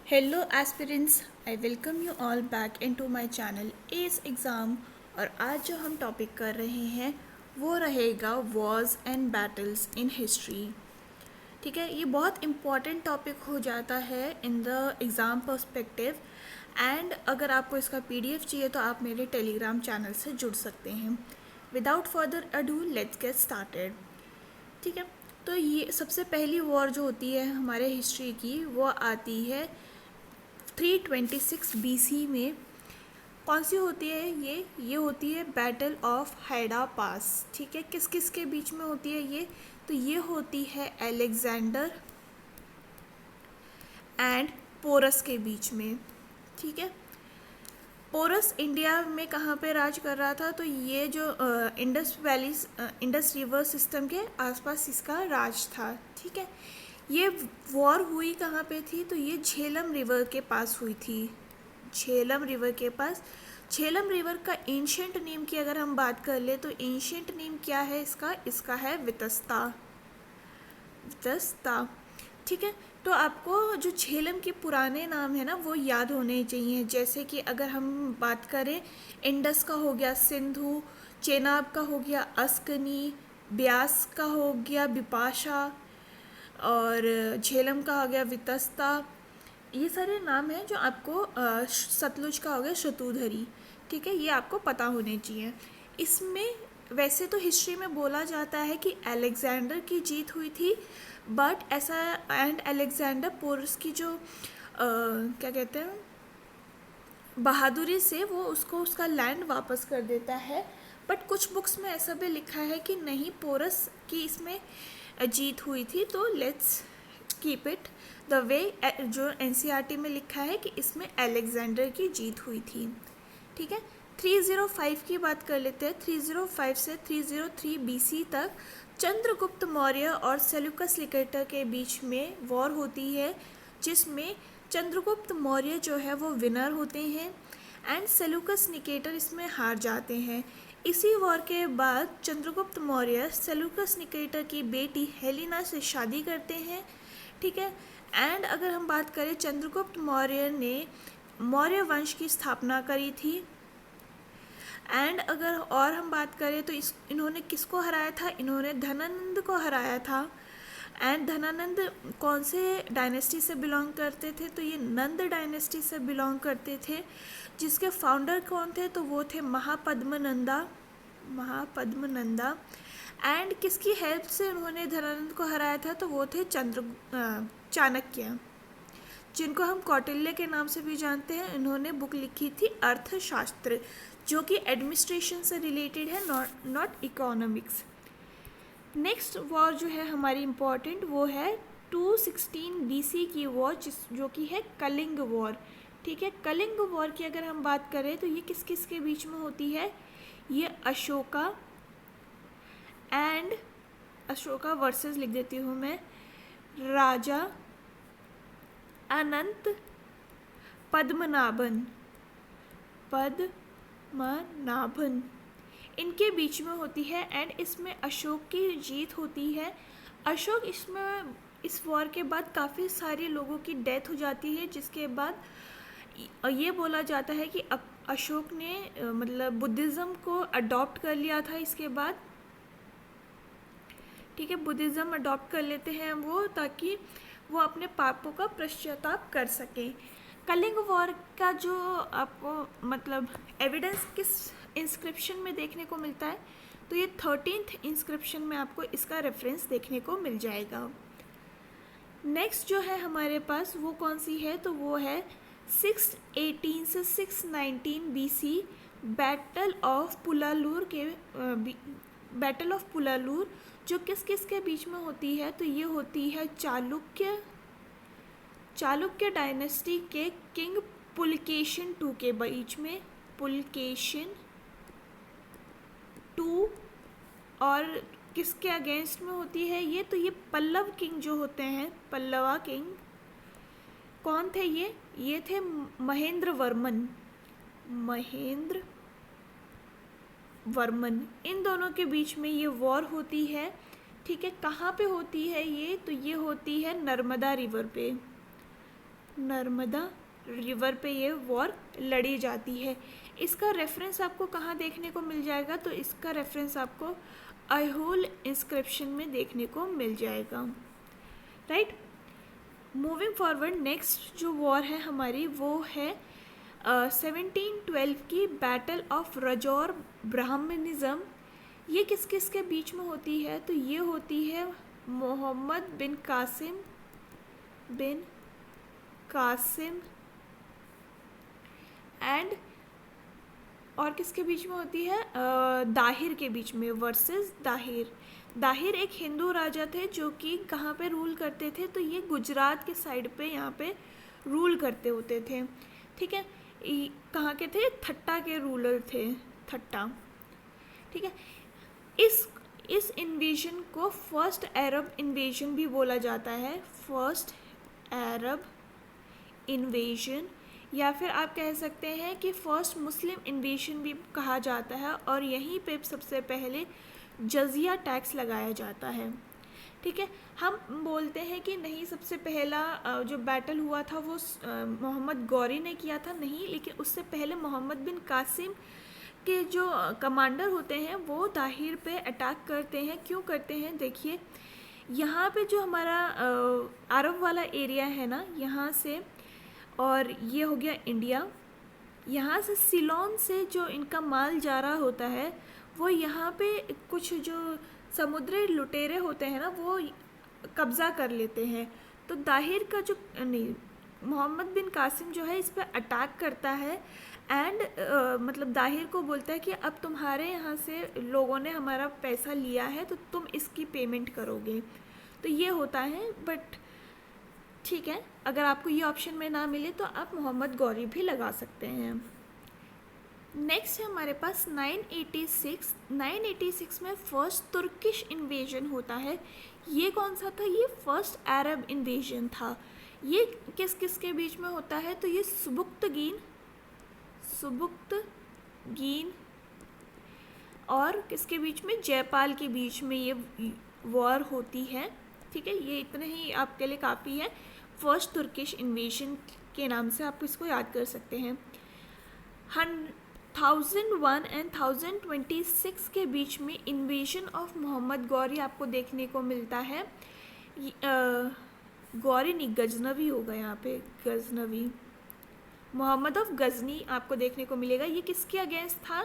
Hello aspirants, I welcome you all back into my channel S exam. और आज जो हम टॉपिक कर रहे हैं वो रहेगा Wars and battles in history. ठीक है, ये बहुत इम्पॉर्टेंट टॉपिक हो जाता है in the exam perspective. And अगर आपको इसका पीडीएफ चाहिए तो आप मेरे टेलीग्राम चैनल से जुड़ सकते हैं। Without further ado let's get started. ठीक है, तो ये सबसे पहली वॉर जो होती है हमारे हिस्ट्री की वो आती है 326 बीसी में। कौन सी होती है ये होती है बैटल ऑफ हाइडा पास। ठीक है, किस किस के बीच में होती है ये? तो ये होती है अलेक्जेंडर एंड पोरस के बीच में। ठीक है, पोरस इंडिया में कहाँ पे राज कर रहा था? तो ये जो इंडस रिवर सिस्टम के आसपास इसका राज था। ठीक है, ये वॉर हुई कहाँ पे थी? तो ये झेलम रिवर के पास हुई थी। झेलम रिवर के पास। झेलम रिवर का एंशियंट नेम की अगर हम बात कर ले तो एंशियंट नेम क्या है इसका है वितस्ता। वितस्ता। ठीक है, तो आपको जो झेलम के पुराने नाम है ना वो याद होने चाहिए। जैसे कि अगर हम बात करें, इंडस का हो गया सिंधु, चेनाब का हो गया अस्कनी, ब्यास का हो गया बिपाशा, और झेलम का हो गया वितस्ता। ये सारे नाम हैं जो आपको सतलुज का हो गया शतुधरी। ठीक है, ये आपको पता होने चाहिए। इसमें वैसे तो हिस्ट्री में बोला जाता है कि अलेक्जेंडर की जीत हुई थी, बट ऐसा एंड अलेक्जेंडर पोरस की जो क्या कहते हैं बहादुरी से वो उसको उसका लैंड वापस कर देता है। बट कुछ बुक्स में ऐसा भी लिखा है कि नहीं, पोरस की इसमें जीत हुई थी। तो let's keep it the way जो एनसीईआरटी में लिखा है कि इसमें अलेक्जेंडर की जीत हुई थी। ठीक है, 305 की बात कर लेते हैं। 305 से 303 बीसी तक चंद्रगुप्त मौर्य और सेल्यूकस निकेटर के बीच में वॉर होती है, जिसमें चंद्रगुप्त मौर्य जो है वो विनर होते हैं एंड सेल्यूकस निकेटर इसमें हार जाते हैं। इसी वॉर के बाद चंद्रगुप्त मौर्य सेल्यूकस निकेटर की बेटी हेलेना से शादी करते हैं। ठीक है, एंड अगर हम बात करें, चंद्रगुप्त मौर्य ने मौर्य वंश की स्थापना करी थी। एंड अगर और हम बात करें तो इन्होंने किसको हराया था? इन्होंने धनानंद को हराया था। एंड धनानंद कौन से डायनेस्टी से बिलोंग करते थे? तो ये नंद डायनेस्टी से बिलोंग करते थे, जिसके फाउंडर कौन थे? तो वो थे महापद्मनंदा। एंड किसकी हेल्प से उन्होंने धनानंद को हराया था? तो वो थे चाणक्य, जिनको हम कौटिल्य के नाम से भी जानते हैं। इन्होंने बुक लिखी थी अर्थशास्त्र, जो कि एडमिनिस्ट्रेशन से रिलेटेड है, नॉट इकोनॉमिक्स। नेक्स्ट वॉर जो है हमारी इम्पॉर्टेंट वो है 216 बीसी की वॉर, जो कि है कलिंग वॉर। ठीक है, कलिंग वॉर की अगर हम बात करें तो ये किस किस के बीच में होती है? ये अशोका वर्सेस लिख देती हूँ मैं, राजा अनंत पद्मनाभन इनके बीच में होती है। एंड इसमें अशोक की जीत होती है। अशोक इस वॉर के बाद काफ़ी सारे लोगों की डेथ हो जाती है, जिसके बाद ये बोला जाता है कि अशोक ने मतलब बुद्धिज़्म को अडॉप्ट कर लिया था इसके बाद। ठीक है, बुद्धिज़्म अडॉप्ट कर लेते हैं वो, ताकि वो अपने पापों का पश्चाताप कर सकें। कलिंग वॉर का जो आपको मतलब एविडेंस किस इंस्क्रिप्शन में देखने को मिलता है? तो ये 13th इंस्क्रिप्शन में आपको इसका रेफरेंस देखने को मिल जाएगा। नेक्स्ट जो है हमारे पास वो कौन सी है? तो वो है 618 से 619 बीसी बैटल ऑफ पुलालूर, जो किस किस के बीच में होती है? तो ये होती है चालुक्य डायनेस्टी के किंग पुलकेशिन II के बीच में। पुलकेशिन II और किसके अगेंस्ट में होती है ये? तो ये पल्लव किंग जो होते हैं, पल्लवा किंग कौन थे? ये थे महेंद्र वर्मन। इन दोनों के बीच में ये वॉर होती है। ठीक है, कहाँ पे होती है ये? तो ये होती है नर्मदा रिवर पे। नर्मदा रिवर पे ये वॉर लड़ी जाती है। इसका रेफरेंस आपको कहाँ देखने को मिल जाएगा? तो इसका रेफरेंस आपको ऐहोल इंस्क्रिप्शन में देखने को मिल जाएगा, राइट। मूविंग फॉरवर्ड, नेक्स्ट जो वॉर है हमारी वो है 1712 की बैटल ऑफ रजौर ब्राह्मणिज्म। ये किस किस के बीच में होती है? तो ये होती है मोहम्मद बिन कासिम एंड और किसके बीच में होती है? दाहिर के बीच में, वर्सेस दाहिर। दाहिर एक हिंदू राजा थे जो कि कहाँ पे रूल करते थे? तो ये गुजरात के साइड पे यहाँ पे रूल करते होते थे, ठीक है। कहाँ के थे? थट्टा के रूलर थे, थट्टा, ठीक है। इस इन्वेजन को फर्स्ट अरब इन्वेजन भी बोला जाता है, फर्स्ट अरब इन्वेजन, या फिर आप कह सकते हैं कि फर्स्ट मुस्लिम इन्वेजन भी कहा जाता है। और यहीं पे सबसे पहले जजिया टैक्स लगाया जाता है, ठीक है। हम बोलते हैं कि नहीं, सबसे पहला जो बैटल हुआ था वो मोहम्मद गौरी ने किया था, नहीं, लेकिन उससे पहले मोहम्मद बिन कासिम के जो कमांडर होते हैं वो दाहिर पे अटैक करते हैं। क्यों करते हैं? देखिए, यहाँ पे जो हमारा अरब वाला एरिया है ना, यहाँ से, और ये हो गया इंडिया, यहाँ से सिलोन से जो इनका माल जा रहा होता है वो यहाँ पे कुछ जो समुद्री लुटेरे होते हैं ना वो कब्ज़ा कर लेते हैं। तो दाहिर का जो नहीं, मोहम्मद बिन कासिम जो है इस पर अटैक करता है एंड मतलब दाहिर को बोलता है कि अब तुम्हारे यहाँ से लोगों ने हमारा पैसा लिया है तो तुम इसकी पेमेंट करोगे। तो ये होता है, बट ठीक है, अगर आपको ये ऑप्शन में ना मिले तो आप मोहम्मद गौरी भी लगा सकते हैं। नेक्स्ट है हमारे पास 986 में फर्स्ट तुर्किश इन्वेजन होता है। ये कौन सा था? ये फर्स्ट अरब इन्वेजन था। ये किस किस के बीच में होता है? तो ये सुबुक्तगीन और किसके बीच में? जयपाल के बीच में ये वॉर होती है, ठीक है। ये इतने ही आपके लिए काफ़ी है। फर्स्ट तुर्किश इन्वेजन के नाम से आप इसको याद कर सकते हैं। 1001 एंड 1026 के बीच में इन्वेजन ऑफ मोहम्मद गौरी आपको देखने को मिलता है। गौरी नहीं, गजनवी होगा यहाँ पे, गजनवी, मोहम्मद ऑफ गजनी आपको देखने को मिलेगा। ये किसके अगेंस्ट था?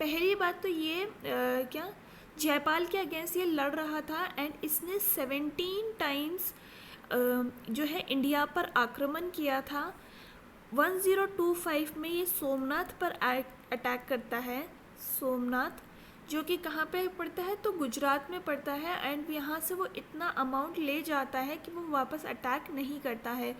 पहली बात तो ये क्या जयपाल के अगेंस्ट ये लड़ रहा था एंड इसने 17 टाइम्स जो है इंडिया पर आक्रमण किया था। 1025 में ये सोमनाथ पर अटैक करता है। सोमनाथ जो कि कहाँ पे पड़ता है? तो गुजरात में पड़ता है एंड यहाँ से वो इतना अमाउंट ले जाता है कि वो वापस अटैक नहीं करता है,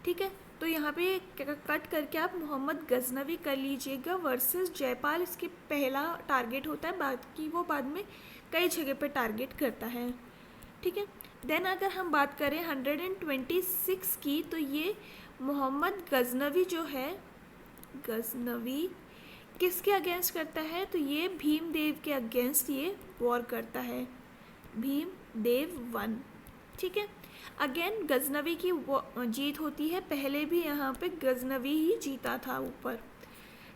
ठीक है। तो यहाँ पे कट करके आप मोहम्मद गजनवी कर लीजिएगा वर्सेस जयपाल, इसके पहला टारगेट होता है, बाकी वो बाद में कई जगह पे टारगेट करता है, ठीक है। देन अगर हम बात करें 126 की, तो ये मोहम्मद गजनवी जो है, गजनवी किसके अगेंस्ट करता है? तो ये भीमदेव के अगेंस्ट ये वॉर करता है, भीमदेव 1, ठीक है। अगेन गजनवी की जीत होती है, पहले भी यहाँ पे गजनवी ही जीता था ऊपर,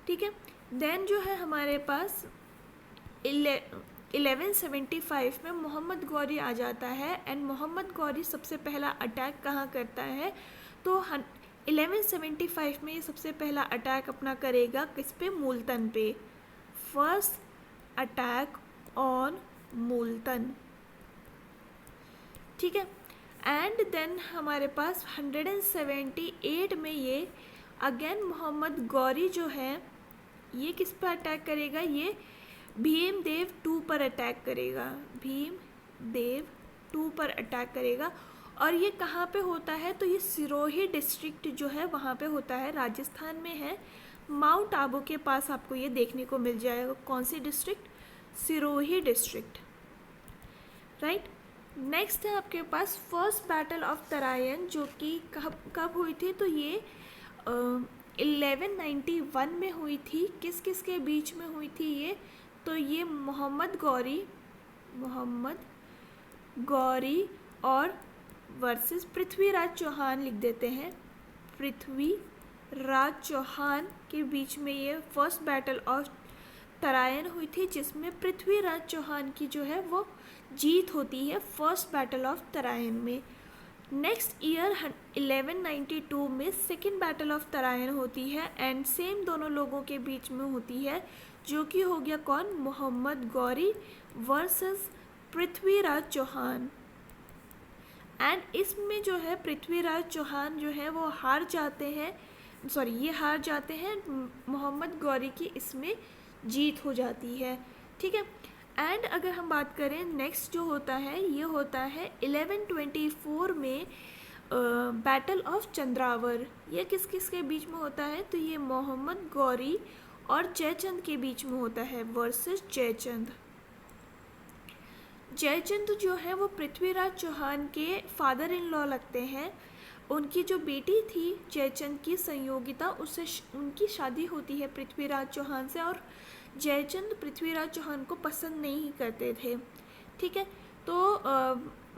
ठीक है। देन जो है हमारे पास 1175 में मोहम्मद गौरी आ जाता है एंड मोहम्मद गौरी सबसे पहला अटैक कहाँ करता है? तो 1175 में ये सबसे पहला अटैक अपना करेगा किस पे? मुल्तान पे, फर्स्ट अटैक ऑन मुल्तान, ठीक है। एंड देन हमारे पास 178 में ये अगेन मोहम्मद गौरी जो है ये किस पर अटैक करेगा? ये भीमदेव 2 पर अटैक करेगा, भीमदेव 2 पर अटैक करेगा। और ये कहाँ पे होता है? तो ये सिरोही डिस्ट्रिक्ट जो है वहाँ पे होता है, राजस्थान में है, माउंट आबू के पास आपको ये देखने को मिल जाएगा। कौन सी district? Sirohi district, right. Next है आपके पास फर्स्ट बैटल ऑफ तराइन, जो कि कब हुई थी? तो ये 1191 में हुई थी। किस किस के बीच में हुई थी ये? तो ये मोहम्मद गौरी और वर्सेस पृथ्वीराज चौहान लिख देते हैं, पृथ्वीराज चौहान के बीच में ये फर्स्ट बैटल ऑफ तराइन हुई थी, जिसमें पृथ्वीराज चौहान की जो है वो जीत होती है फर्स्ट बैटल ऑफ तराइन में। नेक्स्ट ईयर 1192 में सेकेंड बैटल ऑफ तराइन होती है एंड सेम दोनों लोगों के बीच में होती है, जो कि हो गया कौन, मोहम्मद गौरी वर्सेस पृथ्वीराज चौहान। एंड इसमें जो है पृथ्वीराज चौहान जो है वो हार जाते हैं, ये हार जाते हैं, मोहम्मद गौरी की इसमें जीत हो जाती है। ठीक है। एंड अगर हम बात करें नेक्स्ट जो होता है, ये होता है 1124 में बैटल ऑफ चंद्रावर। ये किस किस के बीच में होता है, तो ये मोहम्मद गौरी और जयचंद के बीच में होता है वर्सेस जयचंद। जयचंद जो है वो पृथ्वीराज चौहान के फादर इन लॉ लगते हैं। उनकी जो बेटी थी जयचंद की संयोगिता, उससे उनकी शादी होती है पृथ्वीराज चौहान से, और जयचंद पृथ्वीराज चौहान को पसंद नहीं करते थे। ठीक है। तो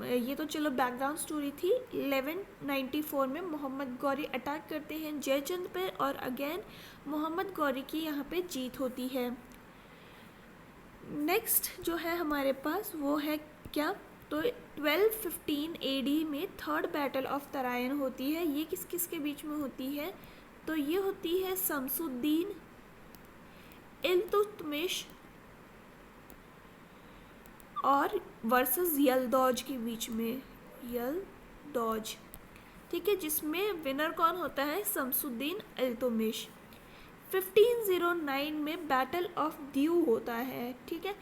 ये तो चलो बैकग्राउंड स्टोरी थी। 1194 में मोहम्मद गौरी अटैक करते हैं जयचंद पे और अगेन मोहम्मद गौरी की यहाँ पे जीत होती है। नेक्स्ट जो है हमारे पास वो है क्या, तो 1215 AD में थर्ड बैटल ऑफ तराइन होती है। ये किस किस के बीच में होती है, तो ये होती है शमसुद्दीन इल्तुतमिश और वर्सेस यलदौज के बीच में, यलदौज। ठीक है, जिसमें विनर कौन होता है, शमसुद्दीन इल्तुतमिश। 1509 में बैटल ऑफ द्यू होता है। ठीक है,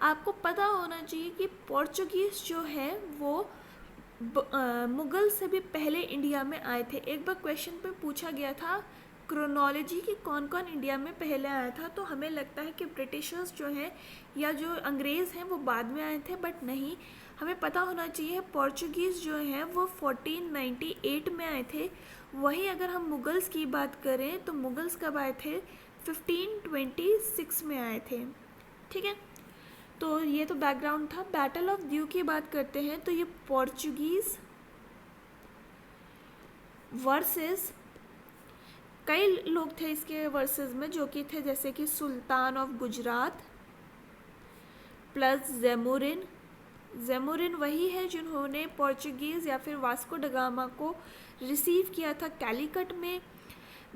आपको पता होना चाहिए कि पोर्चुगीज़ जो है वो मुग़ल से भी पहले इंडिया में आए थे। एक बार क्वेश्चन पे पूछा गया था क्रोनोलॉजी कि कौन कौन इंडिया में पहले आया था, तो हमें लगता है कि ब्रिटिशर्स जो हैं या जो अंग्रेज़ हैं वो बाद में आए थे, बट नहीं, हमें पता होना चाहिए पोर्चुगीज़ जो हैं वो 1498 में आए थे। वहीं अगर हम मुग़ल्स की बात करें तो मुग़ल्स कब आए थे, 1526 में आए थे। ठीक है, तो ये तो बैकग्राउंड था। बैटल ऑफ द्यू की बात करते हैं तो ये पोर्चुगीज़ वर्सेस कई लोग थे इसके वर्सेस में, जो कि थे जैसे कि सुल्तान ऑफ गुजरात प्लस ज़ैमुरिन। ज़ैमुरिन वही है जिन्होंने पोर्चुगीज़ या फिर वास्को ड गामा को रिसीव किया था कैलीकट में।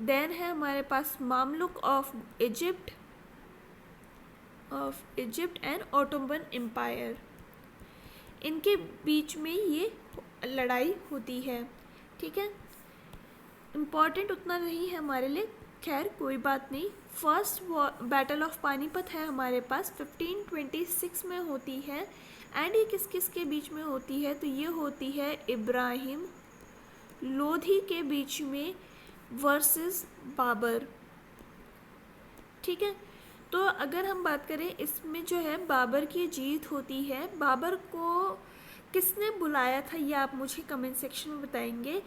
देन है हमारे पास Mamluk of Egypt and Ottoman Empire. इनके बीच में ये लड़ाई होती है। ठीक है, इम्पॉर्टेंट उतना नहीं है हमारे लिए, खैर कोई बात नहीं। फर्स्ट बैटल ऑफ पानीपत है हमारे पास 1526 में होती है। एंड ये किस किस के बीच में होती है, तो ये होती है इब्राहिम लोधी के बीच में वर्सेस बाबर। ठीक है, तो अगर हम बात करें इसमें जो है बाबर की जीत होती है। बाबर को किसने बुलाया था ये आप मुझे कमेंट सेक्शन में बताएंगे।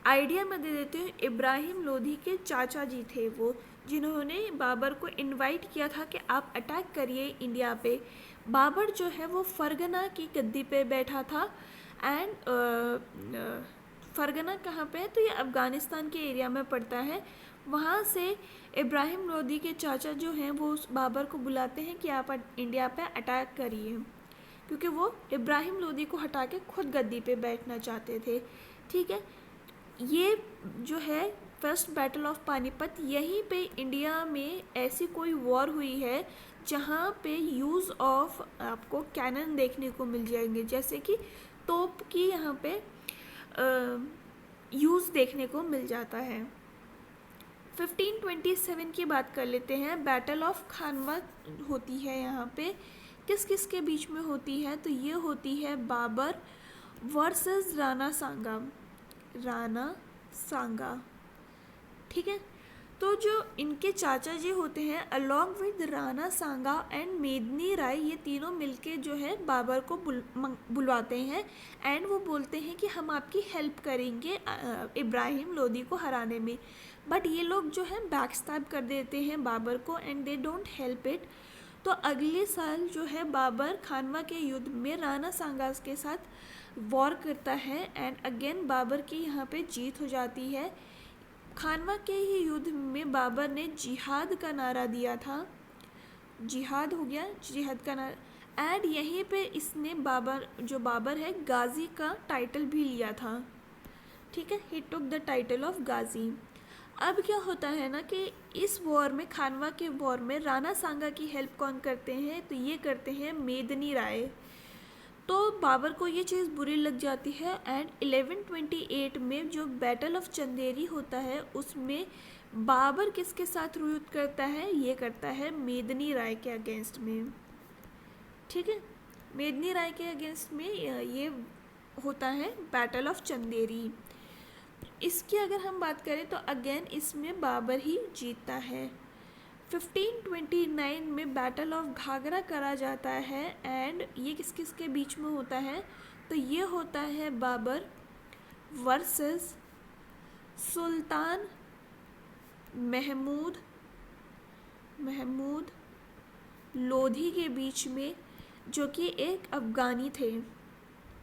आइडिया मैं दे देती हूँ, इब्राहिम लोधी के चाचा जी थे वो, जिन्होंने बाबर को इनवाइट किया था कि आप अटैक करिए इंडिया पे। बाबर जो है वो फरगना की गद्दी पे बैठा था। एंड फरगना कहाँ पे है, तो ये अफ़गानिस्तान के एरिया में पड़ता है। वहाँ से इब्राहिम लोधी के चाचा जो हैं वो उस बाबर को बुलाते हैं कि आप इंडिया पे अटैक करिए, क्योंकि वो इब्राहिम लोधी को हटा के खुद गद्दी पे बैठना चाहते थे। ठीक है, ये जो है फर्स्ट बैटल ऑफ पानीपत, यहीं पे इंडिया में ऐसी कोई वॉर हुई है जहाँ पे यूज़ ऑफ आपको कैनन देखने को मिल जाएंगे, जैसे कि तोप की यहाँ पे यूज़ देखने को मिल जाता है। 1527 की बात कर लेते हैं। बैटल ऑफ खानवा होती है यहाँ पे, किस किस के बीच में होती है, तो ये होती है बाबर वर्सेस राणा सांगा। ठीक है, तो जो इनके चाचा जी होते हैं along with Rana Sanga and Medini Rai, ये तीनों मिलके जो है बाबर को बुलवाते हैं। एंड वो बोलते हैं कि हम आपकी हेल्प करेंगे इब्राहिम लोधी को हराने में, बट ये लोग जो है बैकस्टैब कर देते हैं बाबर को and they don't help it. तो अगले साल जो है बाबर खानवा के युद्ध में राणा सांगा के साथ वॉर करता है एंड अगेन बाबर की यहाँ पे जीत हो जाती है। खानवा के ही युद्ध में बाबर ने जिहाद का नारा दिया था। जिहाद हो गया, जिहाद का नारा। एंड यहीं पे इसने बाबर है गाजी का टाइटल भी लिया था। ठीक है, ही टुक द टाइटल ऑफ गाजी। अब क्या होता है ना कि इस वॉर में, खानवा के वॉर में, राणा सांगा की हेल्प कौन करते हैं, तो ये करते हैं मेदिनी राय। तो बाबर को ये चीज़ बुरी लग जाती है एंड 1128 में जो बैटल ऑफ चंदेरी होता है उसमें बाबर किसके साथ युद्ध करता है, ये करता है मेदिनी राय के अगेंस्ट में। ठीक है, मेदिनी राय के अगेंस्ट में ये होता है बैटल ऑफ चंदेरी। इसकी अगर हम बात करें तो अगेन इसमें बाबर ही जीतता है। 1529 में बैटल ऑफ घाघरा करा जाता है एंड ये किस किस के बीच में होता है, तो ये होता है बाबर वर्सेस सुल्तान महमूद लोधी के बीच में, जो कि एक अफ़गानी थे।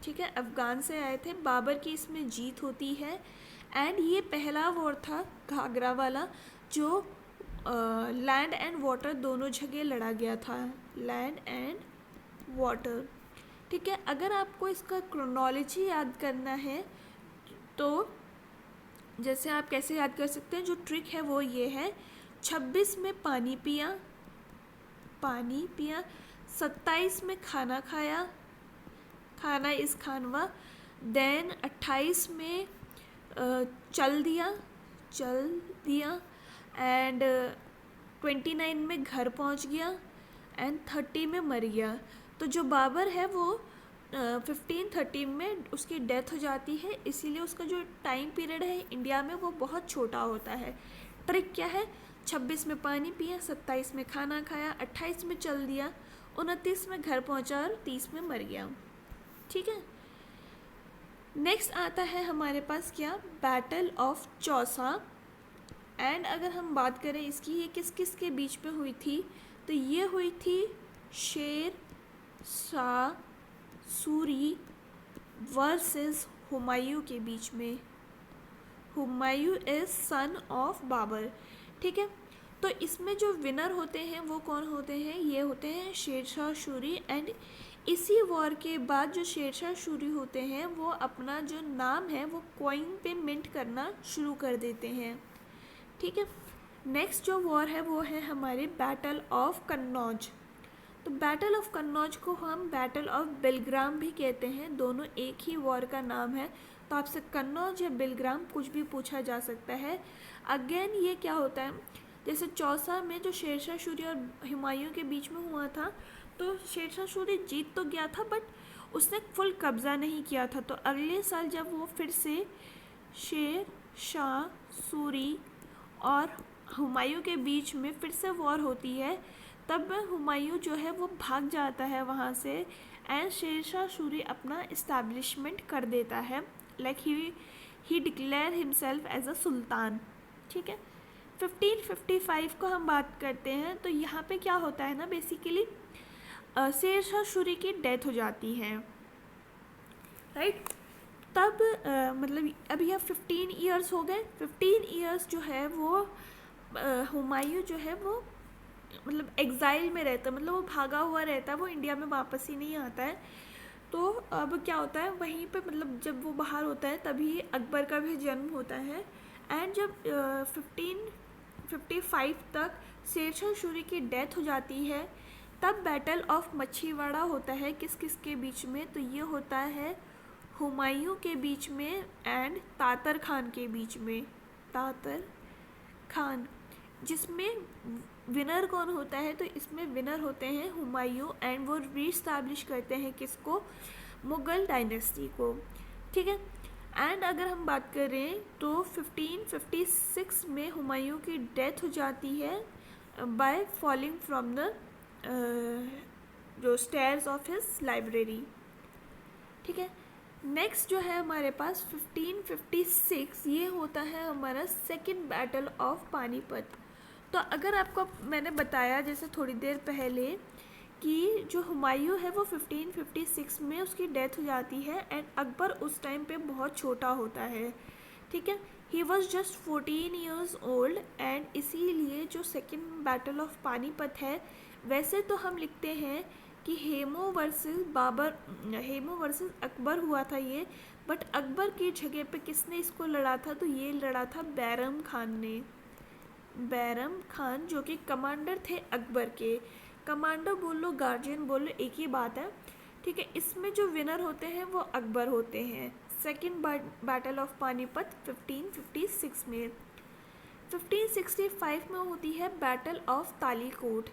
ठीक है, अफ़गान से आए थे। बाबर की इसमें जीत होती है एंड ये पहला वॉर था घाघरा वाला, जो लैंड एंड वाटर दोनों जगह लड़ा गया था, लैंड एंड वाटर। ठीक है, अगर आपको इसका क्रोनोलॉजी याद करना है तो जैसे आप कैसे याद कर सकते हैं, जो ट्रिक है वो ये है, 26 में पानी पिया, 27 में खाना खाया, खाना इस खानवा, देन 28 में चल दिया एंड 29 में घर पहुंच गया एंड 30 में मर गया। तो जो बाबर है वो 1530 में उसकी डेथ हो जाती है, इसीलिए उसका जो टाइम पीरियड है इंडिया में वो बहुत छोटा होता है। ट्रिक क्या है, 26 में पानी पिया, 27 में खाना खाया, 28 में चल दिया, 29 में घर पहुंचा और 30 में मर गया। ठीक है, नेक्स्ट आता है हमारे पास क्या, बैटल ऑफ चौसा। एंड अगर हम बात करें इसकी, ये किस किस के बीच में हुई थी, तो ये हुई थी शेर शाह सूरी वर्सेस हुमायूं के बीच में। Humayun is son of Babur. ठीक है, तो इसमें जो विनर होते हैं वो कौन होते हैं, ये होते हैं शेरशाह सूरी। एंड इसी वॉर के बाद जो शेरशाह सूरी होते हैं वो अपना जो नाम है वो कॉइन पे मिंट करना शुरू कर देते हैं। ठीक है, नेक्स्ट जो वॉर है वो है हमारे बैटल ऑफ कन्नौज। तो बैटल ऑफ कन्नौज को हम बैटल ऑफ बेलग्राम भी कहते हैं, दोनों एक ही वॉर का नाम है। तो आपसे कन्नौज या बेलग्राम कुछ भी पूछा जा सकता है। अगेन ये क्या होता है, जैसे चौसा में जो शेरशाह सूरी और हुमायूं के बीच में हुआ था, तो शेरशाह सूरी जीत तो गया था बट उसने फुल कब्ज़ा नहीं किया था। तो अगले साल जब वो फिर से शेर शाह सूरी और हुमायूं के बीच में फिर से वॉर होती है, तब हुमायूं जो है वो भाग जाता है वहाँ से एंड शेरशाह सूरी अपना इस्टेब्लिशमेंट कर देता है, like he declare himself as a sultan. ठीक है, 1555 को हम बात करते हैं। तो यहाँ पे क्या होता है ना, बेसिकली शेरशाह सूरी की डेथ हो जाती है, राइट। तब मतलब अभी अब 15 ईयर्स हो गए। 15 ईयर्स जो है वो हुमायूं जो है वो मतलब एग्ज़ाइल में रहता है, मतलब वो भागा हुआ रहता है, वो इंडिया में वापस ही नहीं आता है। तो अब क्या होता है, वहीं पे मतलब जब वो बाहर होता है तभी अकबर का भी जन्म होता है। एंड जब 1555 तक शेरशाह सूरी की डेथ हो जाती है, तब बैटल ऑफ मच्छीवाड़ा होता है किस किस के बीच में, तो ये होता है हुमायूं के बीच में एंड तातर खान के बीच में। तातर खान, जिसमें विनर कौन होता है, तो इसमें विनर होते हैं हुमायूं एंड वो रीस्टैब्लिश करते हैं किसको, मुग़ल डायनेस्टी को। ठीक है, एंड अगर हम बात करें तो 1556 में हुमायूं की डेथ हो जाती है बाय फॉलिंग फ्रॉम द जो स्टेयर्स ऑफ हिज लाइब्रेरी। ठीक है, नेक्स्ट जो है हमारे पास 1556, ये होता है हमारा सेकंड बैटल ऑफ पानीपत। तो अगर आपको मैंने बताया जैसे थोड़ी देर पहले कि जो हुमायूं है वो 1556 में उसकी डेथ हो जाती है एंड अकबर उस टाइम पे बहुत छोटा होता है। ठीक है, he was just 14 years old and इसीलिए जो सेकेंड बैटल ऑफ पानीपत है, वैसे तो हम लिखते हैं कि हेमू वर्सेस अकबर हुआ था ये, बट अकबर की जगह पे किसने इसको लड़ा था, तो ये लड़ा था बैरम खान ने। बैरम खान जो कि कमांडर थे अकबर के। कमांडर बोल लो, गार्जियन बोल लो, एक ही बात है, ठीक है। इसमें जो विनर होते हैं वो अकबर होते हैं। सेकेंड बैटल ऑफ पानीपत 1556 में। 1565 में होती है बैटल ऑफ तालीकोट,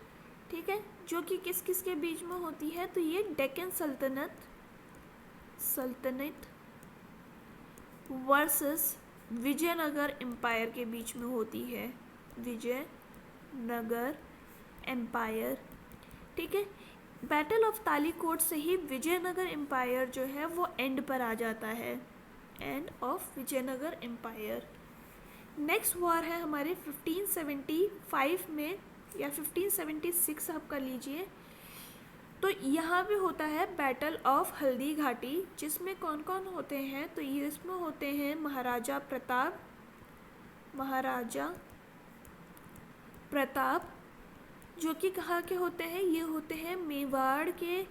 ठीक है, जो कि किस किस के बीच में होती है, तो ये डेक्कन सल्तनत वर्सेस विजयनगर एम्पायर के बीच में होती है। विजयनगर एम्पायर, ठीक है। बैटल ऑफ तालीकोट से ही विजयनगर एम्पायर जो है वो एंड पर आ जाता है, end of Vijayanagar empire. Next war है हमारे 1575 में या 1576 आप कर लीजिए। तो यहाँ पे होता है बैटल ऑफ हल्दी घाटी, जिसमें कौन कौन होते हैं, तो ये इसमें होते हैं महाराजा प्रताप जो कि कहाँ के होते हैं, ये होते हैं मेवाड़ के।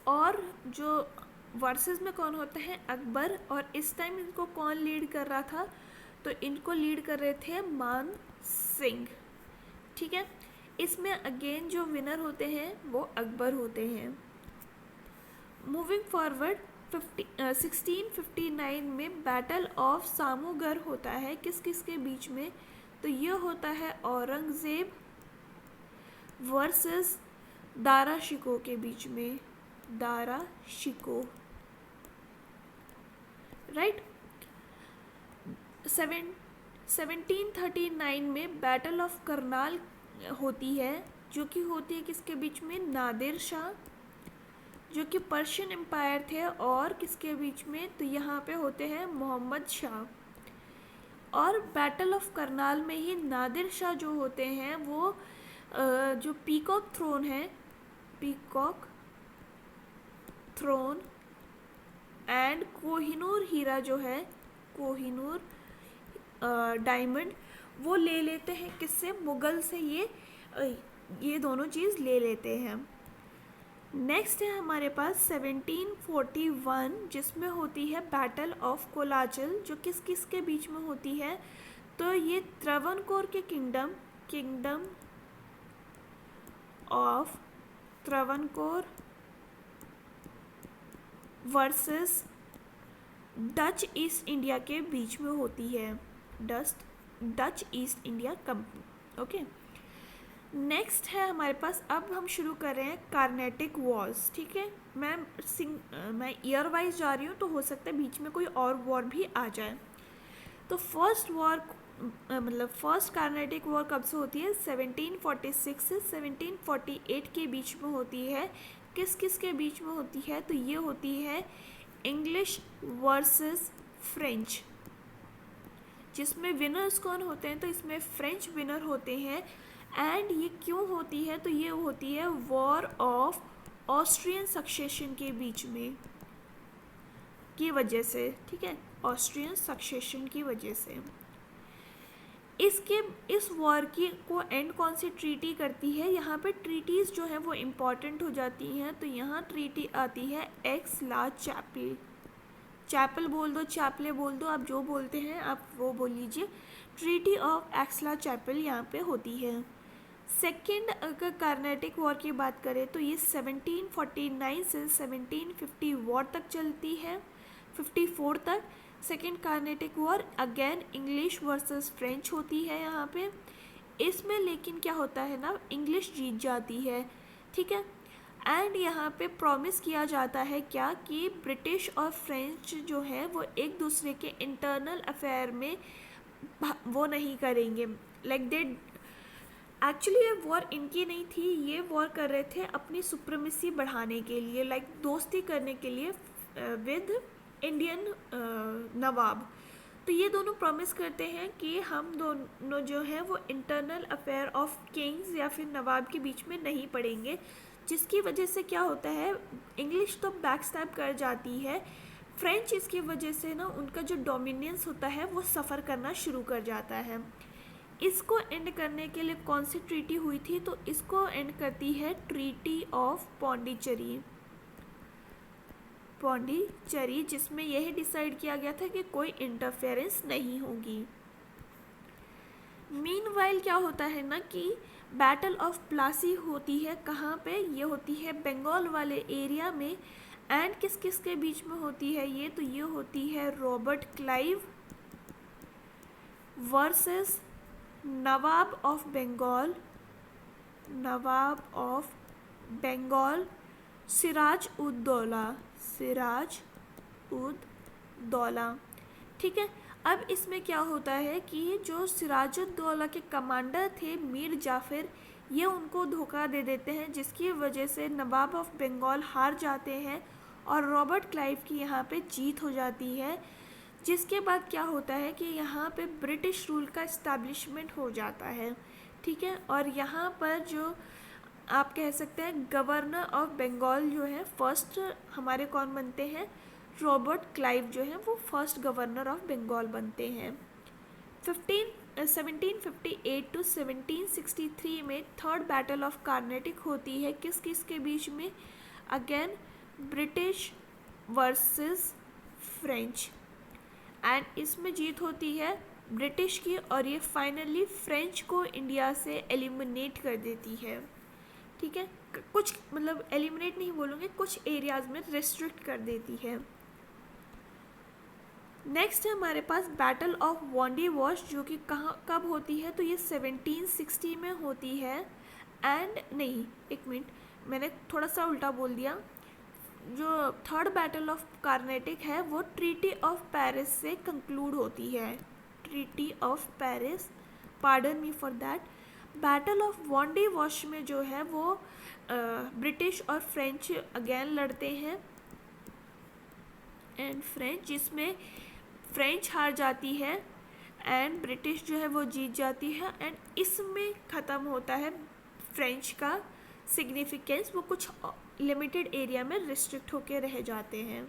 और जो वर्सेस में कौन होते हैं, अकबर। और इस टाइम इनको कौन लीड कर रहा था, तो इनको लीड कर रहे थे मान सिंह, ठीक है। इसमें अगेन जो विनर होते हैं वो अकबर होते हैं। मूविंग फॉरवर्ड 1659 में बैटल ऑफ सामूगर होता है, किस किस के बीच में, तो ये होता है औरंगजेब वर्सेस दारा शिकोह के बीच में। दारा शिकोह, राइट। 1739 में बैटल ऑफ करनाल होती है, जो कि होती है किसके बीच में, नादिर शाह जो कि पर्शियन एम्पायर थे, और किसके बीच में, तो यहाँ पे होते हैं मोहम्मद शाह। और बैटल ऑफ करनाल में ही नादिर शाह जो होते हैं वो जो पीकॉक थ्रोन एंड कोहिनूर हीरा जो है, कोहिनूर डायमंड, वो ले लेते हैं किससे, मुगल से। ये दोनों चीज़ ले लेते हैं। नेक्स्ट है हमारे पास 1741, जिसमें होती है बैटल ऑफ कोलाचल, जो किस किस के बीच में होती है, तो ये त्रावणकोर के kingdom of Travancore versus Dutch east India के बीच में होती है, Dutch east India company, okay. Next है हमारे पास, अब हम शुरू कर रहे हैं कार्नेटिक वॉर्स, ठीक है। मैं ईयर वाइज जा रही हूँ, तो हो सकता है बीच में कोई और वॉर भी आ जाए। तो फर्स्ट कार्नेटिक वॉर कब से होती है, 1746 से 1748 के बीच में होती है। किस किस के बीच में होती है, तो ये होती है इंग्लिश वर्सेस फ्रेंच, जिसमें विनर्स कौन होते हैं, तो इसमें फ्रेंच विनर होते हैं। एंड ये क्यों होती है, तो ये होती है वॉर ऑफ ऑस्ट्रियन सक्सेशन के बीच में की वजह से, ठीक है, ऑस्ट्रियन सक्सेशन की वजह से। इस वॉर को एंड कौन सी ट्रीटी करती है, यहाँ पे ट्रीटीज़ जो है वो इम्पॉर्टेंट हो जाती हैं। तो यहाँ ट्रीटी आती है चैपल बोल दो, चैपले बोल दो, आप जो बोलते हैं आप वो बोल लीजिए। ट्रीटी ऑफ एक्सला चैपल यहाँ पे होती है। सेकेंड अगर कार्नेटिक वॉर की बात करें तो ये 1749 से 1750 वॉर तक चलती है, 54 तक। Second Carnatic war again English versus French होती है यहाँ पे। इसमें लेकिन क्या होता है ना, इंग्लिश जीत जाती है, ठीक है। एंड यहाँ पे प्रॉमिस किया जाता है क्या, कि ब्रिटिश और फ्रेंच जो है वो एक दूसरे के इंटरनल अफेयर में वो नहीं करेंगे, लाइक दे एक्चुअली ये वॉर इनकी नहीं थी, ये वॉर कर रहे थे अपनी सुप्रीमेसी बढ़ाने के लिए, लाइक दोस्ती करने के लिए विद इंडियन नवाब। तो ये दोनों प्रॉमिस करते हैं कि हम दोनों जो है वो इंटरनल अफेयर ऑफ किंग्स या फिर नवाब के बीच में नहीं पड़ेंगे, जिसकी वजह से क्या होता है, इंग्लिश तो बैक स्टैब कर जाती है, फ्रेंच इसकी वजह से ना उनका जो डोमिनेंस होता है वो सफ़र करना शुरू कर जाता है। इसको एंड करने के लिए कौन सी ट्रीटी हुई थी, तो इसको एंड करती है ट्रीटी ऑफ पौंडीचेरी। पौंडीचेरी जिसमें यह डिसाइड किया गया था कि कोई इंटरफेरेंस नहीं होगी। मीनवाइल क्या होता है ना कि बैटल ऑफ प्लासी होती है कहाँ पे, ये होती है बंगाल वाले एरिया में। एंड किस किस के बीच में होती है ये, तो ये होती है Robert Clive versus Nawab of Bengal, Nawab of Bengal Siraj ud Daula, Siraj ud Daula. ठीक है, अब इसमें क्या होता है कि जो सिराजुद्दौला के कमांडर थे मीर जाफ़र, ये उनको धोखा दे देते हैं, जिसकी वजह से नवाब ऑफ बंगाल हार जाते हैं और रॉबर्ट क्लाइव की यहाँ पे जीत हो जाती है। जिसके बाद क्या होता है कि यहाँ पे ब्रिटिश रूल का इस्टेब्लिशमेंट हो जाता है। ठीक है, और यहाँ पर जो आप कह सकते हैं गवर्नर ऑफ बंगाल जो है फर्स्ट हमारे कौन बनते हैं, रॉबर्ट क्लाइव जो है वो फर्स्ट गवर्नर ऑफ बंगाल बनते हैं। 1758 टू 1763 में थर्ड बैटल ऑफ कार्नेटिक होती है, किस किस के बीच में, again British versus French. And इसमें जीत होती है ब्रिटिश की और ये फाइनली फ्रेंच को इंडिया से एलिमिनेट कर देती है। ठीक है, कुछ मतलब एलिमिनेट नहीं बोलूँगे, कुछ एरियाज़ में रिस्ट्रिक्ट कर देती है। नेक्स्ट है हमारे पास बैटल ऑफ वॉन्डी वॉश, जो कि कब होती है, तो ये 1760 में होती है। एंड नहीं, एक मिनट, मैंने थोड़ा सा उल्टा बोल दिया। जो थर्ड बैटल ऑफ कार्नेटिक है वो ट्रीटी ऑफ पेरिस से कंक्लूड होती है, treaty of Paris, pardon me for that. Battle of Wandiwash में जो है वो ब्रिटिश और फ्रेंच अगेन लड़ते हैं एंड फ्रेंच, जिसमें फ्रेंच हार जाती है एंड ब्रिटिश जो है वो जीत जाती है। एंड इसमें ख़त्म होता है फ्रेंच का सिग्निफिकेंस, वो कुछ लिमिटेड एरिया में रिस्ट्रिक्ट होके रह जाते हैं।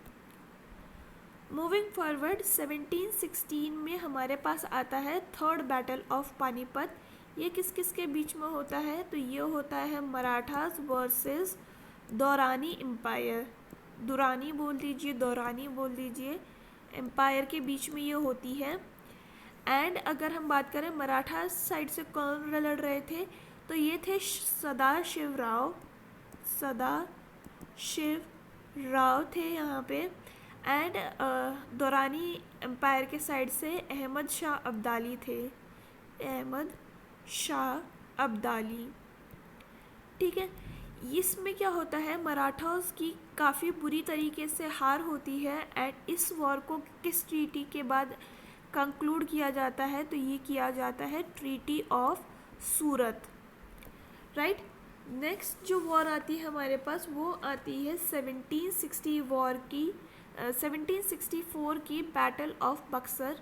मूविंग फॉरवर्ड 1716 में हमारे पास आता है थर्ड बैटल ऑफ पानीपत। ये किस किस के बीच में होता है, तो ये होता है मराठास वर्सेस दौरानी एम्पायर, दुरानी बोल दीजिए, दौरानी बोल दीजिए, एम्पायर के बीच में ये होती है। एंड अगर हम बात करें मराठा साइड से कौन लड़ रहे थे, तो ये थे सदाशिवराव, सदाशिवराव थे यहाँ पे। एंड दौरानी एम्पायर के साइड से अहमद शाह अब्दाली थे, अहमद शाह अब्दाली। ठीक है, इसमें क्या होता है, मराठास की काफ़ी बुरी तरीके से हार होती है। एंड इस वॉर को किस ट्रीटी के बाद कंक्लूड किया जाता है, तो ये किया जाता है treaty of Surat, right. Next जो वॉर आती है हमारे पास वो आती है 1760 वॉर की, 1764 की बैटल ऑफ बक्सर,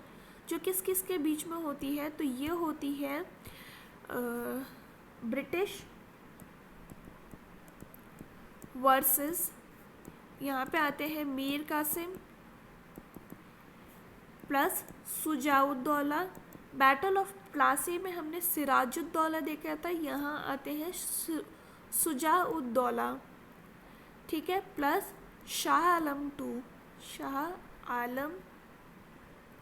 जो किस किस के बीच में होती है, तो ये होती है ब्रिटिश वर्सेस, यहाँ पे आते हैं Mir Qasim plus Shujauddaula. Battle of Plassey में हमने सिराजुद्दौला देखा था, यहाँ आते हैं सुजाउद्दौला, ठीक है, plus Shah Alam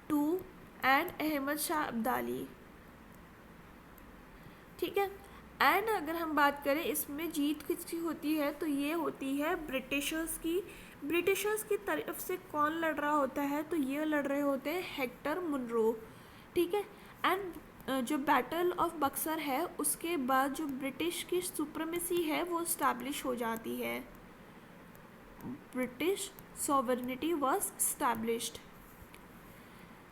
two and Ahmad Shah Abdali. ठीक है, एंड अगर हम बात करें इसमें जीत किसकी होती है, तो ये होती है ब्रिटिशर्स की। ब्रिटिशर्स की तरफ से कौन लड़ रहा होता है, तो ये लड़ रहे होते हैं हेक्टर मुनरो। ठीक है, एंड जो बैटल ऑफ बक्सर है उसके बाद जो ब्रिटिश की सुप्रीमेसी है वो इस्टेब्लिश हो जाती है, ब्रिटिश सॉवरेनिटी वाज इस्टेब्लिश्ड।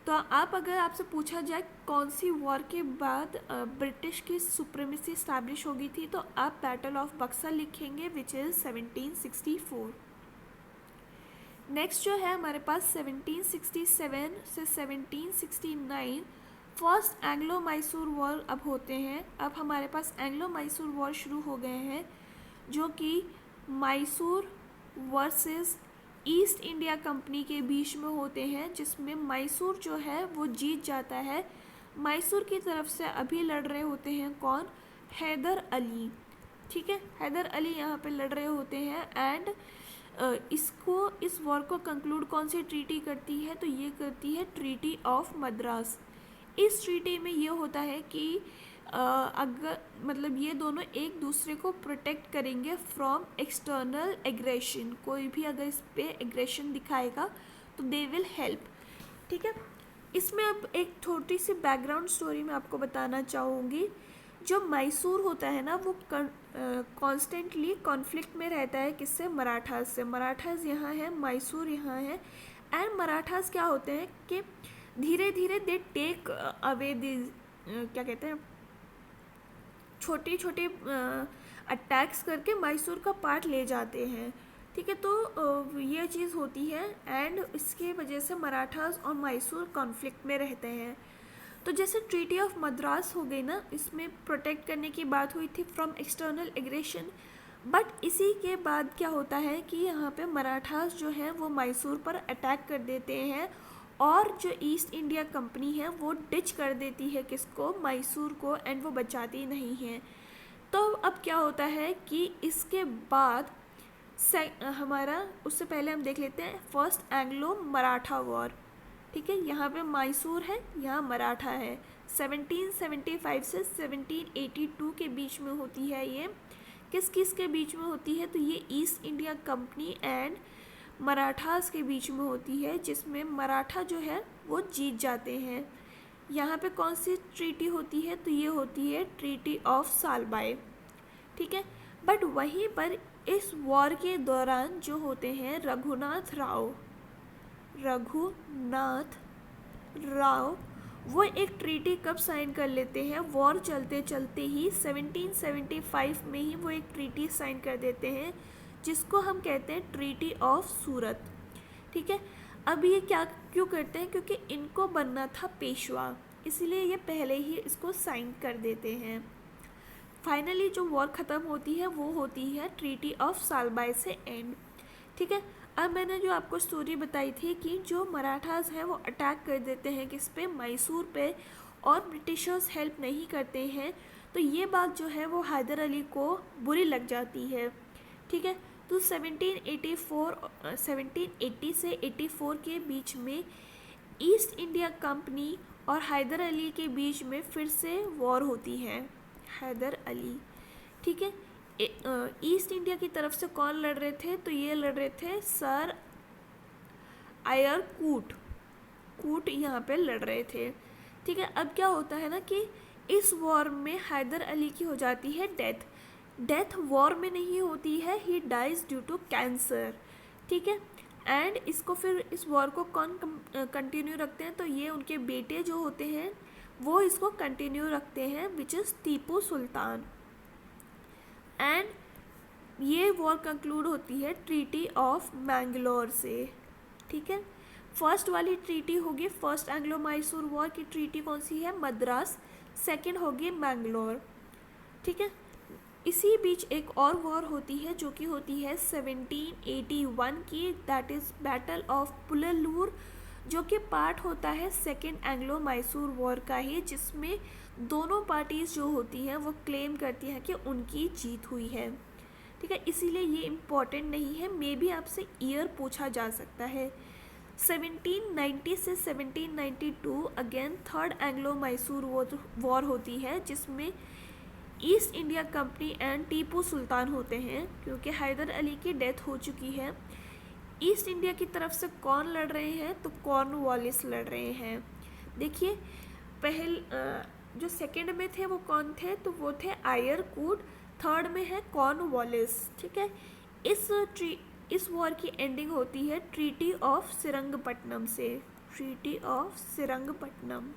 तो आप अगर आपसे पूछा जाए कौन सी वॉर के बाद ब्रिटिश की सुप्रीमेसी इस्टेब्लिश होगी थी, तो आप बैटल ऑफ बक्सर लिखेंगे विच इज़ 1764। नेक्स्ट जो है हमारे पास 1767 से 1769 फर्स्ट एंग्लो मैसूर वॉर अब होते हैं। अब हमारे पास एंग्लो मैसूर वॉर शुरू हो गए हैं, जो कि Mysore versus east India company के बीच में होते हैं, जिसमें मैसूर जो है वो जीत जाता है। मैसूर की तरफ से अभी लड़ रहे होते हैं कौन? हैदर अली। ठीक है, हैदर अली यहाँ पे लड़ रहे होते हैं। एंड इस वॉर को कंक्लूड कौन सी ट्रीटी करती है? तो ये करती है ट्रीटी ऑफ मद्रास। इस ट्रीटी में ये होता है कि अगर मतलब ये दोनों एक दूसरे को प्रोटेक्ट करेंगे फ्रॉम एक्सटर्नल एग्रेशन। कोई भी अगर इस पे एग्रेशन दिखाएगा तो दे विल हेल्प। ठीक है, इसमें अब एक छोटी सी बैकग्राउंड स्टोरी मैं आपको बताना चाहूँगी। जो मैसूर होता है ना वो कॉन्स्टेंटली कॉन्फ्लिक्ट में रहता है किससे? मराठास से। मराठास यहाँ है, मैसूर यहाँ है। एंड मराठास क्या होते हैं कि धीरे धीरे दे टेक अवे दी क्या कहते हैं, छोटे छोटे अटैक्स करके मैसूर का पार्ट ले जाते हैं। ठीक है, तो ये चीज़ होती है एंड इसके वजह से मराठास और मैसूर कॉन्फ्लिक्ट में रहते हैं। तो जैसे ट्रीटी ऑफ मद्रास हो गई ना, इसमें प्रोटेक्ट करने की बात हुई थी फ्रॉम एक्सटर्नल एग्रेशन। बट इसी के बाद क्या होता है कि यहाँ पे मराठास जो है वो मैसूर पर अटैक कर देते हैं और जो ईस्ट इंडिया कंपनी है वो डिच कर देती है किसको? मैसूर को। एंड वो बचाती नहीं है। तो अब क्या होता है कि इसके बाद हमारा उससे पहले हम देख लेते हैं फर्स्ट एंग्लो मराठा वॉर। ठीक है, यहाँ पे मैसूर है, यहाँ मराठा है। 1775 से 1782 के बीच में होती है। ये किस किस के बीच में होती है? तो ये east India Company and Marathas के बीच में होती है, जिसमें मराठा जो है वो जीत जाते हैं। यहाँ पे कौन सी ट्रीटी होती है? तो ये होती है ट्रीटी ऑफ सालबाई। ठीक है, बट वहीं पर इस वॉर के दौरान जो होते हैं रघुनाथ राव वो एक ट्रीटी कब साइन कर लेते हैं? वॉर चलते चलते ही 1775 में ही वो एक ट्रीटी साइन कर देते हैं, जिसको हम कहते हैं ट्रीटी ऑफ सूरत। ठीक है, अब ये क्या क्यों करते हैं? क्योंकि इनको बनना था पेशवा, इसलिए ये पहले ही इसको साइन कर देते हैं। फाइनली जो वॉर ख़त्म होती है वो होती है ट्रीटी ऑफ सालबाई से एंड। ठीक है, अब मैंने जो आपको स्टोरी बताई थी कि जो मराठास हैं वो अटैक कर देते हैं किस पे? मैसूर पे, और ब्रिटिशर्स हेल्प नहीं करते हैं। तो ये बात जो है वो हैदर अली को बुरी लग जाती है। ठीक है, तो 1780 से 84 के बीच में ईस्ट इंडिया कंपनी और हैदर अली के बीच में फिर से वॉर होती है। हैदर अली, ठीक है, ईस्ट इंडिया की तरफ से कौन लड़ रहे थे? तो ये लड़ रहे थे सर आयर कूट यहाँ पे लड़ रहे थे। ठीक है, अब क्या होता है ना कि इस वॉर में हैदर अली की हो जाती है डेथ वॉर में नहीं होती है, he dies due to cancer. ठीक है, एंड इसको फिर इस वॉर को कौन कंटिन्यू रखते हैं? तो ये उनके बेटे जो होते हैं वो इसको कंटिन्यू रखते हैं, which is Tipu Sultan. And ये वॉर कंक्लूड होती है ट्रीटी ऑफ मैंगलोर से। ठीक है, फर्स्ट वाली ट्रीटी होगी फर्स्ट एंग्लो मैसूर वॉर की ट्रीटी कौन सी है? मद्रास। सेकंड होगी मैंगलोर। ठीक है, इसी बीच एक और वॉर होती है जो कि होती है 1781 की, दैट इज़ बैटल ऑफ पुललूर, जो कि पार्ट होता है सेकेंड एंग्लो मैसूर वॉर का ही, जिसमें दोनों पार्टीज़ जो होती हैं वो क्लेम करती हैं कि उनकी जीत हुई है। ठीक है, इसीलिए ये इम्पॉर्टेंट नहीं है, मे भी आपसे ईयर पूछा जा सकता है। 1790 से 1792 again third Anglo Mysore war होती है, जिसमें East India Company and Tipu Sultan होते हैं, क्योंकि हैदर अली की डेथ हो चुकी है। ईस्ट इंडिया की तरफ से कौन लड़ रहे हैं? तो कॉर्नवालिस लड़ रहे हैं। देखिए, जो सेकंड में थे वो कौन थे? तो वो थे आयर कूट। थर्ड में है कॉर्नवालिस। ठीक है, इस वॉर की एंडिंग होती है ट्रीटी ऑफ श्रीरंगपट्टनम से। ट्रीटी ऑफ श्रीरंगपट्टनम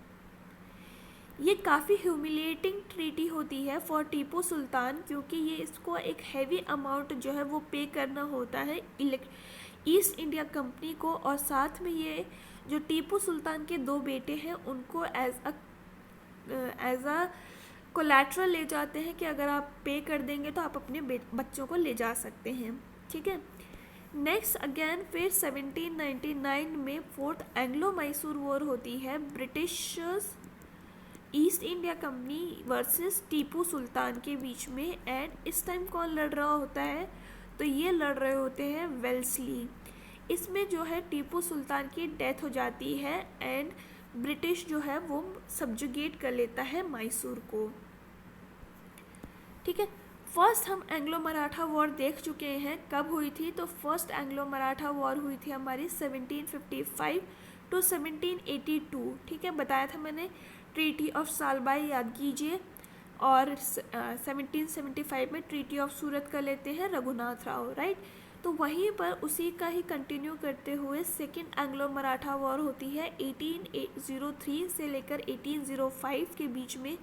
ये काफ़ी ह्यूमिलिएटिंग ट्रीटी होती है फॉर टीपू सुल्तान, क्योंकि ये इसको एक हैवी अमाउंट जो है वो पे करना होता है ईस्ट इंडिया कंपनी को, और साथ में ये जो टीपू सुल्तान के दो बेटे हैं उनको एज अ कोलैटरल ले जाते हैं कि अगर आप पे कर देंगे तो आप अपने बच्चों को ले जा सकते हैं। ठीक है, नेक्स्ट अगेन फिर 1799 में फोर्थ एंग्लो मैसूर वॉर होती है, British East India Company versus Tipu Sultan के बीच में। एंड इस टाइम कौन लड़ रहा होता है, तो ये लड़ रहे होते हैं वेल्सली। इसमें जो है टीपू सुल्तान की डेथ हो जाती है एंड ब्रिटिश जो है वो सब्जुगेट कर लेता है मैसूर को। ठीक है, फर्स्ट हम एंग्लो मराठा वॉर देख चुके हैं, कब हुई थी, तो फर्स्ट एंग्लो मराठा वॉर हुई थी हमारी 1755 टू 1782। ठीक है, बताया था मैंने, ट्रीटी ऑफ सालबाई याद कीजिए, और 1775 में ट्रीटी ऑफ सूरत कर लेते हैं रघुनाथ राव, राइट। तो वहीं पर उसी का ही कंटिन्यू करते हुए सेकेंड एंग्लो मराठा वॉर होती है 1803 से लेकर 1805 के बीच में,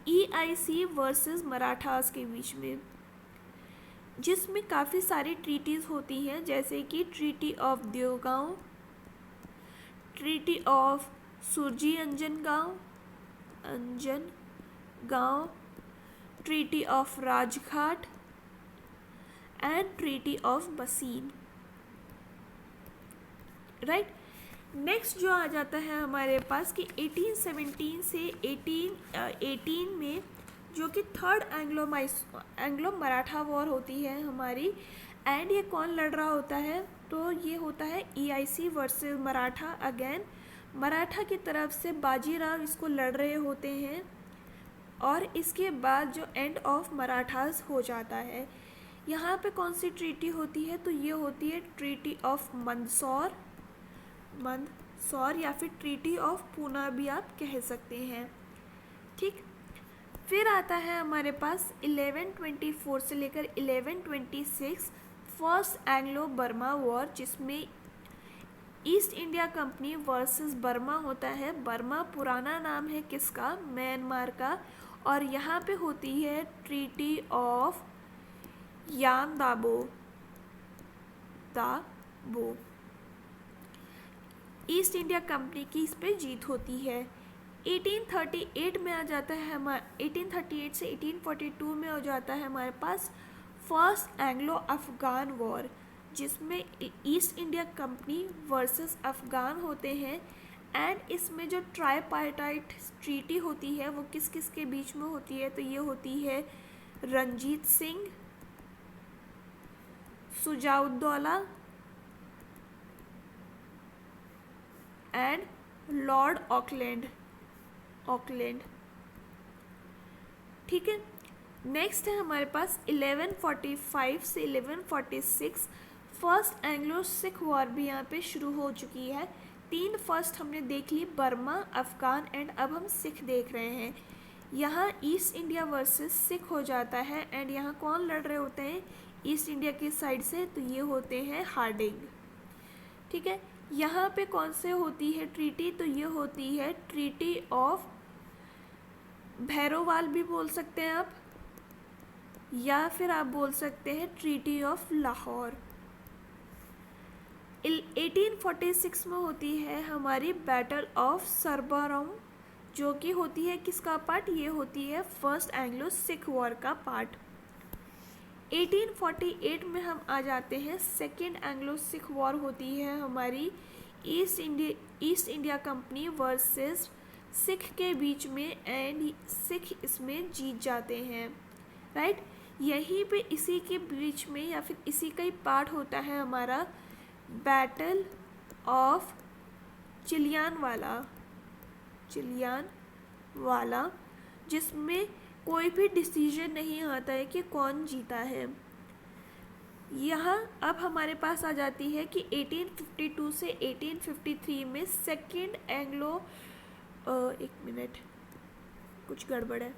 EIC वर्सेस मराठास के बीच में, जिसमें काफ़ी सारी ट्रीटीज़ होती हैं, जैसे कि treaty of Devgaon, treaty of Surji Anjangaon, treaty of Rajghat and treaty of बसीन, राइट। नेक्स्ट जो आ जाता है हमारे पास कि 1817 से 1818 में जो कि थर्ड एंग्लो मराठा वॉर होती है हमारी, एंड ये कौन लड़ रहा होता है, तो ये होता है EIC versus Maratha. Again Maratha की तरफ से बाजीराव इसको लड़ रहे होते हैं, और इसके बाद जो एंड ऑफ मराठास हो जाता है। यहाँ पे कौन सी ट्रीटी होती है, तो ये होती है ट्रीटी ऑफ मंदसौर या फिर ट्रीटी ऑफ पूना भी आप कह सकते हैं। ठीक, फिर आता है हमारे पास 1124 से लेकर 1126 फर्स्ट एंग्लो बर्मा वॉर, जिसमें East India Company versus Burma होता है। बर्मा पुराना नाम है किसका, म्यांमार का, और यहाँ पे होती है ट्रीटी ऑफ याम दाबो। ईस्ट इंडिया कंपनी की इस पे जीत होती है। 1838 में आ जाता है 1838 से 1842 में हो जाता है हमारे पास फर्स्ट एंग्लो अफगान वॉर, जिसमें East India Company versus Afghan होते हैं। एंड इसमें जो ट्राईपार्टाइट ट्रीटी होती है वो किस किस के बीच में होती है, तो ये होती है Ranjit Singh, Shujauddaula and Lord Auckland. ठीक है, नेक्स्ट है हमारे पास 1145 से 1146 फर्स्ट एंग्लो सिख वॉर भी यहाँ पे शुरू हो चुकी है। 3 फर्स्ट हमने देख ली, बर्मा, अफगान एंड अब हम सिख देख रहे हैं। यहाँ ईस्ट इंडिया वर्सेस सिख हो जाता है, एंड यहाँ कौन लड़ रहे होते हैं ईस्ट इंडिया की साइड से, तो ये होते हैं हार्डिंग। ठीक है, यहाँ पे कौन से होती है ट्रीटी, तो ये होती है ट्रीटी ऑफ भैरोवाल भी बोल सकते हैं आप, या फिर आप बोल सकते हैं ट्रीटी ऑफ लाहौर। 1846 में होती है हमारी बैटल ऑफ सरबरम, जो कि होती है किसका पार्ट, ये होती है फर्स्ट एंग्लो सिख वॉर का पार्ट। 1848 में हम आ जाते हैं, सेकेंड एंग्लो सिख वॉर होती है हमारी east India Company versus Sikh के बीच में, एंड सिख इसमें जीत जाते हैं, राइट। यहीं पे इसी के बीच में या फिर इसी का ही पार्ट होता है हमारा बैटल ऑफ चिलियानवाला, जिसमें कोई भी डिसीजन नहीं आता है कि कौन जीता है। यहाँ अब हमारे पास आ जाती है कि 1852 से 1853 में सेकेंड एंग्लो एक मिनट कुछ गड़बड़ है,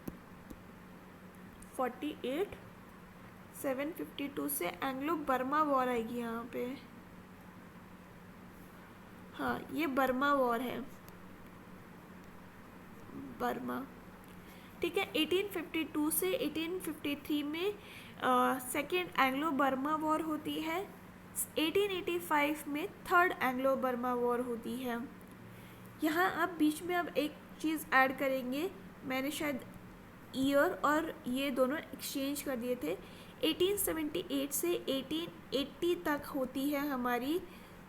752 से एंग्लो बर्मा वॉर आएगी यहाँ पे, हाँ ये बर्मा वॉर है, बर्मा। ठीक है, 1852 से 1853 में सेकेंड एंग्लो बर्मा वॉर होती है। 1885 में थर्ड एंग्लो बर्मा वॉर होती है। यहाँ अब बीच में अब एक चीज़ ऐड करेंगे, मैंने शायद ईयर और ये दोनों एक्सचेंज कर दिए थे। 1878 से 1880 तक होती है हमारी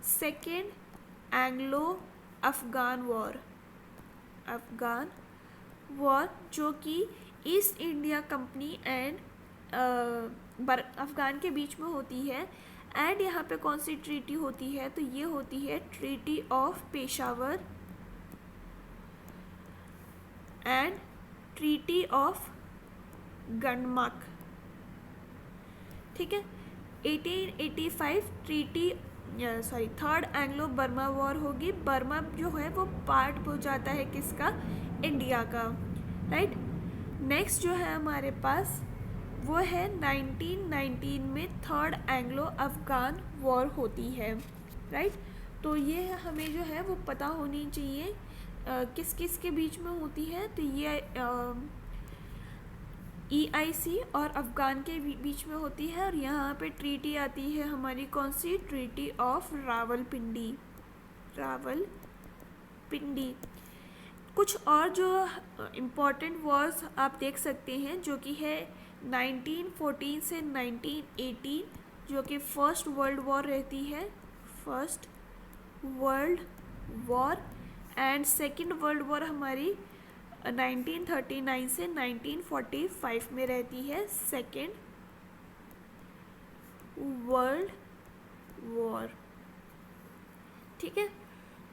सेकेंड एंग्लो अफ़गान वॉर, जो कि east India Company and Afghan के बीच में होती है। एंड यहाँ पे कौन सी ट्रीटी होती है, तो ये होती है treaty of Peshawar and treaty of Gandamak, ठीक है। 1885 treaty third Anglo Burma war होगी। बर्मा जो है वो पार्ट हो जाता है किसका, इंडिया का, राइट। नेक्स्ट जो है हमारे पास वो है 1919 में थर्ड एंग्लो अफ़गान वॉर होती है, राइट। तो ये हमें जो है वो पता होनी चाहिए किस किस के बीच में होती है। तो ये EIC और अफ़गान के बीच में होती है। और यहाँ पे ट्रीटी आती है हमारी कौन सी, ट्रीटी ऑफ रावलपिंडी। कुछ और जो इम्पॉर्टेंट वॉर्स आप देख सकते हैं, जो कि है 1914 से 1918, जो कि फर्स्ट वर्ल्ड वॉर रहती है, first world war. And second world war हमारी 1939 से 1945 में रहती है, सेकेंड वर्ल्ड वॉर, ठीक है।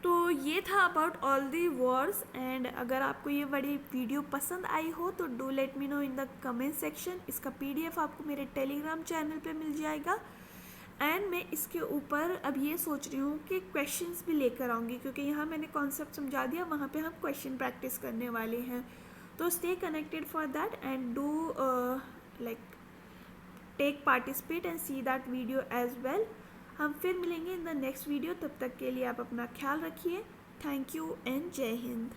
तो ये था about all the Wars. And अगर आपको ये बड़ी वीडियो पसंद आई हो तो do let me know in the comment section. इसका PDF आपको मेरे टेलीग्राम चैनल पे मिल जाएगा। एंड मैं इसके ऊपर अब ये सोच रही हूँ कि क्वेश्चंस भी लेकर आऊँगी, क्योंकि यहाँ मैंने कॉन्सेप्ट समझा दिया, वहाँ पे हम क्वेश्चन प्रैक्टिस करने वाले हैं। तो stay connected for that and do take participate and see that video as well. हम फिर मिलेंगे इन द नेक्स्ट वीडियो। तब तक के लिए आप अपना ख्याल रखिए। थैंक यू एंड जय हिंद।